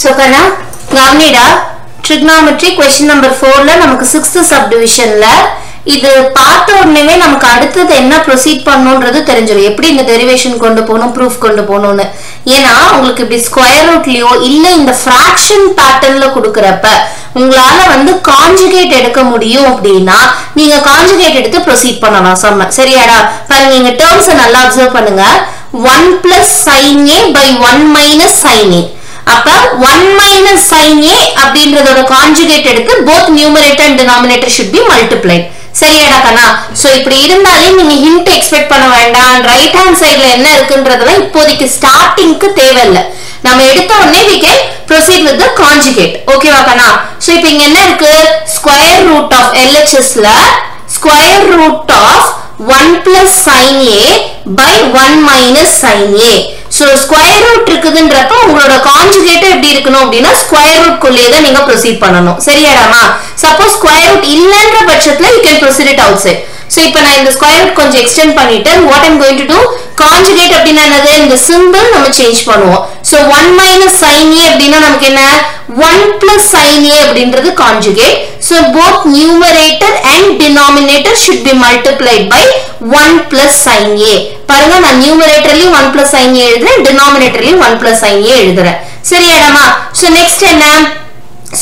So kana gavnida trigonometry question number 4 la namakku 6th subdivision la இது பார்த்த உடனே நமக்கு அடுத்து என்ன ப்ரோசீட் பண்ணனும்ன்றது தெரிஞ்சிரும் எப்படி இந்த டெரிவேஷன் கொண்டு போணும் ப்ரூஃப் கொண்டு போணும்னு ஏனா உங்களுக்கு இப்படி ஸ்கொயர் ரூட்லயோ இல்ல இந்த ஃபிராக்ஷன் பேட்டர்ன்ல கொடுக்கறப்ப உங்களால வந்து கான்ஜுகேட் எடுக்க முடியும் அப்படினா நீங்க கான்ஜுகேட் எடுத்து ப்ரோசீட் பண்ணலாம் சம்ம சரியாடா பாருங்க நீங்க டேர்ம்ஸ் நல்லா அப்சர்வ் பண்ணுங்க 1 sin a by 1 sin a அப்ப 1 sin a அப்படின்றதோட கான்ஜுகேட் எடுத்து both numerator and denominator should be multiplied சரியாடா கண்ணா சோ இப்படி இருந்தாலே நீங்க ஹிண்ட் எக்ஸ்பெக்ட் பண்ண வேண்டாம் ரைட் ஹேண்ட் சைடுல என்ன இருக்குன்றதெல்லாம் இப்போதைக்கு ஸ்டார்டிங்க்கு தேவையில்லை நாம எடுத்த உடனே we can proceed with the conjugate ஓகேவா கண்ணா சோ இப்போ இங்க என்ன இருக்கு square root of LHS ல square root of 1 sin a by 1 sin a so square root இருக்குதுன்றப்ப உங்களோட கான்ஜுகேட் எப்படி இருக்கணும் அப்படினா ஸ்கொயர் ரூட் குள்ளே தான் நீங்க ப்ரோசீட் பண்ணனும் சரியாடாமா சப்போஸ் ஸ்கொயர் ரூட் இல்லன்ற பட்சத்துல you can proceed it outside so இப்போ நான் இந்த ஸ்கொயர் ரூட் கொஞ்சம் எக்ஸ்டெண்ட் பண்ணிட்டேன் what I'm going to do conjugate அப்படினா என்னது இந்த சிம்பல் நம்ம சேஞ்ச் பண்ணுவோம் so 1 sin a அப்படினா நமக்கு என்ன 1 sin a அப்படின்றது conjugate so both numerator and denominator should be multiplied by 1 sin a பாருங்க நான் நியூமரேட்டர்லயும் 1 sin a எழுதுறேன் டினாமினேட்டர்லயும் 1 sin a எழுதுறேன் சரியாடாமா சோ நெக்ஸ்ட் என்ன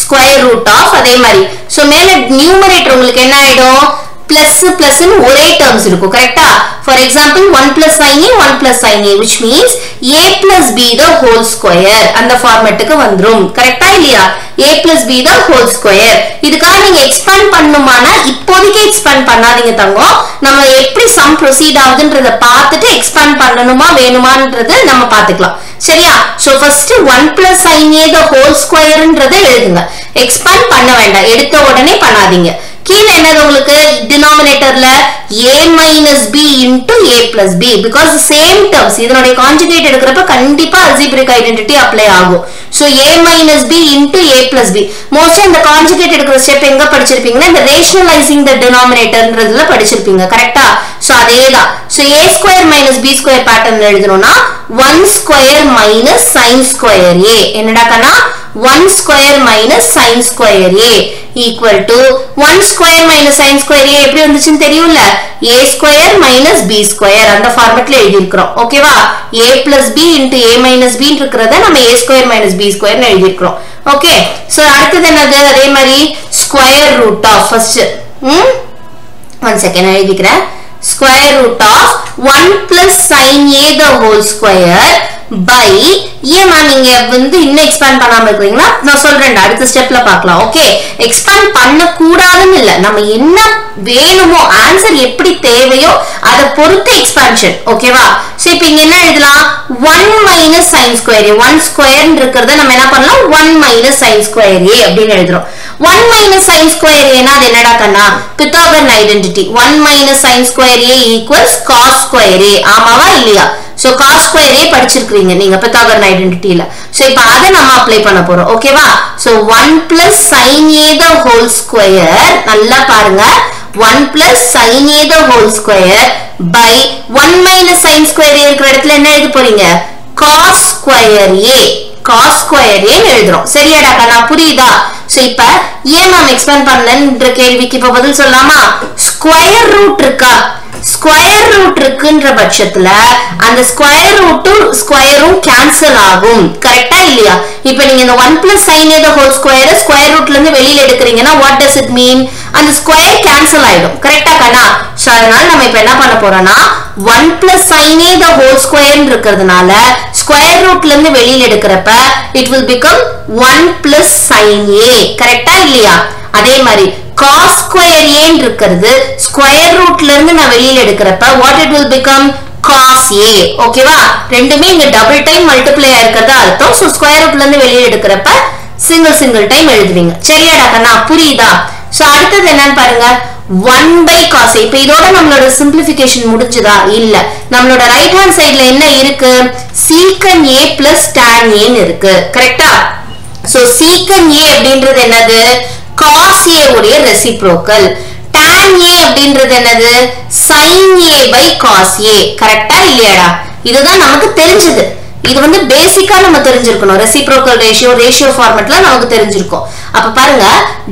ஸ்கொயர் ரூட் ஆஃப் அதே மாதிரி சோ மேல நியூமரேட்டர் உங்களுக்கு என்ன ஆயிடும் plus plus ன்னு ஒரே டர்ம்ஸ் இருக்கும் கரெக்ட்டா for example 1 sin a 1 sin a which means a plus b the whole square அந்த ஃபார்மட்டுக்கு வந்துரும் கரெக்ட்டா இல்லையா a plus b the whole square இதுக்காக நீங்க எக்ஸ்பாண்ட் பண்ணனுமானா இப்போதைக்கு எக்ஸ்பாண்ட் பண்ணாதீங்க தங்கம் நம்ம எப்படி சம் ப்ரோசீட் ஆகுதுன்றத பார்த்துட்டு எக்ஸ்பாண்ட் பண்ணனுமா வேணுமான்றது நம்ம பாத்துக்கலாம் சரியா so first 1 sin a the whole squareன்றதை எழுதுங்க எக்ஸ்பாண்ட் பண்ண வேண்டாம் எடுத்த உடனே பண்ணாதீங்க கீழ என்னது உங்களுக்கு டினாமினேட்டர்ல a minus b into a plus b because the same terms இதனோட கான்ஜுகேட் எடுக்கறப்ப கண்டிப்பா அல்ஜிப்ரிக் ஐடென்டிட்டி அப்ளை ஆகும் so a minus b into a plus b mostly இந்த கான்ஜுகேட் எடுக்கிற ஸ்டெப் எங்க படிச்சிருப்பீங்கன்னா இந்த ரேஷனலைசிங் தி டினாமினேட்டர்ன்றதுல படிச்சிருப்பீங்க கரெக்ட்டா சோ அதேதான் so a square minus b square pattern எழுதணும்னா 1 square minus sin square a என்னடா கண்ணா 1 square minus sin square a equal to 1 square minus sin square a எப்படி வந்துச்சுன்னு தெரியும்ல a square minus b square அந்த ஃபார்மட்ல எழுதி இருக்கோம் ஓகேவா a plus b into a minus b இருக்குறத நம்ம a square minus b square னு எழுதி இருக்கோம் ஓகே சோ அடுத்து என்னது அதே மாதிரி square root of first one second எழுதிக்கிறேன் square root of 1 sin a the whole square by ஏமா நீங்க வந்து இன்னும் எக்ஸ்பாண்ட் பண்ணாம இருக்கீங்களா நான் சொல்றேன் அடுத்த ஸ்டெப்ல பார்க்கலாம் ஓகே எக்ஸ்பாண்ட் பண்ண கூடாதுன்னு இல்ல நம்ம என்ன வேணுமோ ஆன்சர் எப்படி தேவையோ அத பொறுத்து எக்ஸ்பான்ஷன் ஓகேவா சோ இப்போ இங்க என்ன எழுதலாம் 1 sin square a 1 square இருக்குறத நம்ம என்ன பண்ணலாம் 1 sin square a அப்படினு எழுதுறோம் 1 sin square a னா அது என்னடா கண்ணா பித்தாகரன் identity 1 sin square a equals cos square a ஆமாவா இல்லையா சோ cos square a படிச்சிருக்கீங்க நீங்க பித்தாகரன் ஐடென்டிட்டில சோ இப்போ அத நம்ம அப்ளை பண்ண போறோம் ஓகேவா so 1 sin a the whole square நல்லா பாருங்க 1 sin a the whole square by 1 sin square a இருக்கிற இடத்துல என்ன எழுத போறீங்க cos square a எழுதுறோம் சரியாடா கண்ணா புரியுதா சோ இப்போ ஏன் நாம எக்ஸ்பேண்ட் பண்ணலன்ற கேள்விக்கு இப்ப பதில் சொல்லலாமா ஸ்கொயர் ரூட் இருக்கா ஸ்கொயர் ரூட் இருக்குன்ற பட்சத்துல அந்த ஸ்கொயர் ரூட்டும் ஸ்கொயரும் கேன்சல் ஆகும் கரெக்ட்டா இல்லையா இப்போ நீங்க இந்த 1 sin a the whole square square ரூட்ல இருந்து வெளியில எடுக்கறீங்கன்னா what does it mean அந்த ஸ்கொயர் கேன்சல் ஆயிடும் கரெக்ட்டா கண்ணா சோ அதனால நம்ம இப்போ என்ன பண்ண போறோம்னா 1 sin a the whole square இருக்குறதுனால ஸ்கொயர் ரூட்ல இருந்து வெளியில எடுக்கறப்ப it will become 1 sin a கரெக்ட்டா இல்லையா அதே மாதிரி cos square a இருக்குறது ஸ்கொயர் ரூட்ல இருந்து நான் வெளியில எடுக்கறப்ப what it will become cos a ஓகேவா ரெண்டுமே இங்க டபுள் டைம் மல்டிப்ளை ஆயிருக்கிறதா அர்த்தம் சோ ஸ்கொயர் ரூட்ல இருந்து வெளியில எடுக்கறப்ப சிங்கிள் டைம் எழுதுவீங்க சரியாடா கண்ணா புரியுதா சோ அடுத்து என்னன்னு பாருங்க 1 by cos a இப்போ இதோட நம்மளோட சிம்பிளிஃபிகேஷன் முடிஞ்சதா இல்ல நம்மளோட ரைட் ஹேண்ட் சைடுல என்ன இருக்கு secant a plus tan a ன்னு இருக்கு கரெக்ட்டா சோ secant a அப்படின்றது என்னது cos a உடைய ரெசிப்ரோக்கல் tan a அப்படின்றது என்னது sin a by cos a கரெக்ட்டா இல்லையாடா இதுதான் நமக்கு தெரிஞ்சது இது வந்து பேசிக்கா நம்ம தெரிஞ்சிருக்கணும். ரெசிப்ரோக்கல் ரேஷியோ ஃபார்மட்ல நமக்கு தெரிஞ்சிருக்கும். அப்ப பாருங்க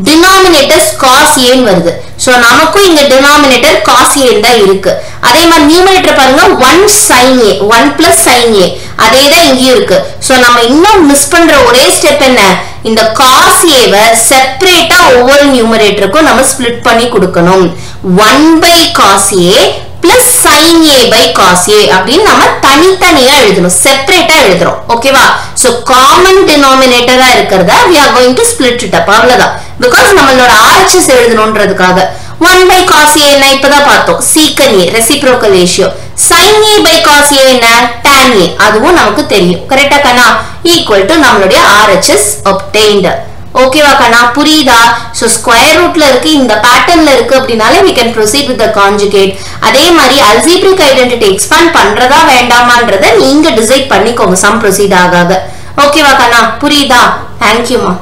டினாமினேட்டர் cos a வருது. சோ நமக்கும் இங்க டினாமினேட்டர் cos a தான் இருக்கு. அதே மாதிரி நியூமரேட்டர் பாருங்க 1 sin a 1 plus sin a அதே தான் இங்கேயும் இருக்கு. சோ நம்ம இன்னும் மிஸ் பண்ற ஒரே ஸ்டெப் என்ன, இந்த cos a வை செப்பரேட்டா ஒவ்வொரு நியூமரேட்டருக்கும் நம்ம ஸ்ப்ளிட் பண்ணி கொடுக்கணும். 1 by cos a plus sin a by cos a அப்படின்னு நம்ம தனித்தனியா எழுதணும், செப்பரேட்டா எழுதுறோம். ஓகேவா? சோ காமன் டினாமினேட்டரா இருக்கிறத we are going to split it up. அவ்வளவுதான். பிகாஸ் நம்மளோட RHS எழுதணும்ன்றதுக்காக 1 by cos a என்ன இப்பதான் பார்த்தோம், secant a reciprocal ratio. sin a by cos a என்ன tan a, அதுவும் நமக்கு தெரியும். கரெக்டா கண்ணா? equal to நம்மளுடைய RHS obtained. ஓகேவா கண்ணா? புரியுதா? சோ ஸ்கொயர் ரூட்ல இருக்கு, இந்த பேட்டர்ன்ல இருக்கு அப்படினாலே we can proceed with the conjugate. அதே மாதிரி algebraic identity expand பண்றதா வேண்டாமான்றதை நீங்க டிசைட் பண்ணிக்கோங்க சம் ப்ரொசீட் ஆகாத. ஓகேவா கண்ணா? புரியுதா? Thank you மா.